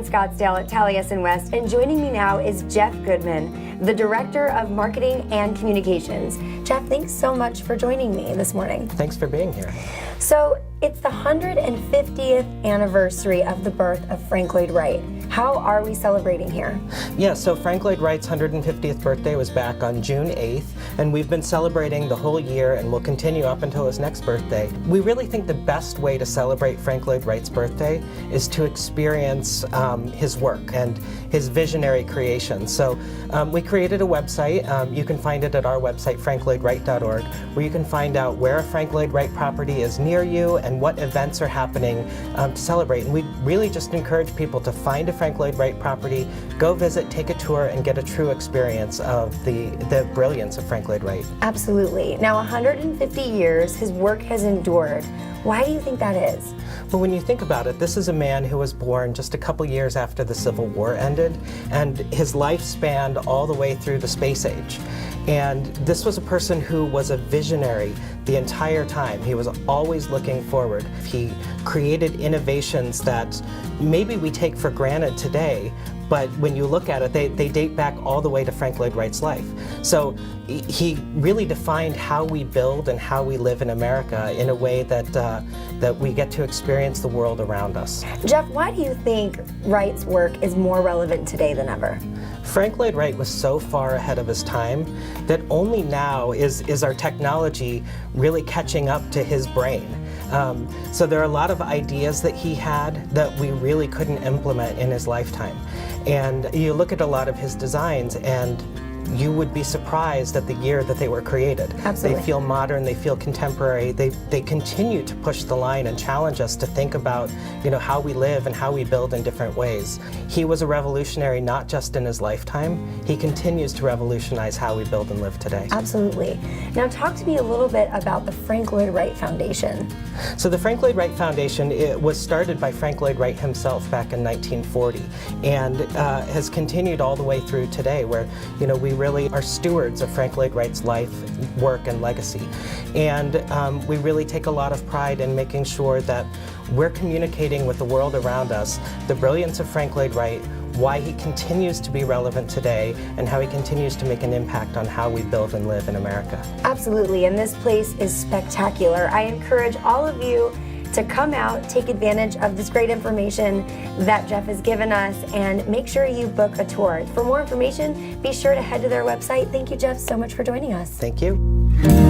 Scottsdale at Taliesin West, and joining me now is Jeff Goodman, the Director of Marketing and Communications. Jeff, thanks so much for joining me this morning. Thanks for being here. So, it's the 150th anniversary of the birth of Frank Lloyd Wright. How are we celebrating here? Yeah, so Frank Lloyd Wright's 150th birthday was back on June 8th, and we've been celebrating the whole year and will continue up until his next birthday. We really think the best way to celebrate Frank Lloyd Wright's birthday is to experience his work and his visionary creation. So we created a website. You can find it at our website, franklloydwright.org, where you can find out where a Frank Lloyd Wright property is near you and what events are happening to celebrate. And we really just encourage people to find a Frank Lloyd Wright property, go visit, take a tour, and get a true experience of the brilliance of Frank Lloyd Wright. Absolutely. Now, 150 years, his work has endured. Why do you think that is? Well, when you think about it, this is a man who was born just a couple years after the Civil War ended, and his life spanned all the way through the space age. And this was a person who was a visionary the entire time. He was always looking forward. He created innovations that maybe we take for granted today, but when you look at it, they date back all the way to Frank Lloyd Wright's life. So he really defined how we build and how we live in America in a way that we get to experience the world around us. Jeff, why do you think Wright's work is more relevant today than ever? Frank Lloyd Wright was so far ahead of his time that only now is our technology really catching up to his brain. So there are a lot of ideas that he had that we really couldn't implement in his lifetime. And you look at a lot of his designs and you would be surprised at the year that they were created. Absolutely. They feel modern, they feel contemporary, they continue to push the line and challenge us to think about, how we live and how we build in different ways. He was a revolutionary not just in his lifetime, he continues to revolutionize how we build and live today. Absolutely. Now talk to me a little bit about the Frank Lloyd Wright Foundation. So the Frank Lloyd Wright Foundation, it was started by Frank Lloyd Wright himself back in 1940 and has continued all the way through today where, we really are stewards of Frank Lloyd Wright's life, work, and legacy. And we really take a lot of pride in making sure that we're communicating with the world around us the brilliance of Frank Lloyd Wright, why he continues to be relevant today, and how he continues to make an impact on how we build and live in America. Absolutely, and this place is spectacular. I encourage all of you to come out, take advantage of this great information that Jeff has given us, and make sure you book a tour. For more information, be sure to head to their website. Thank you, Jeff, so much for joining us. Thank you.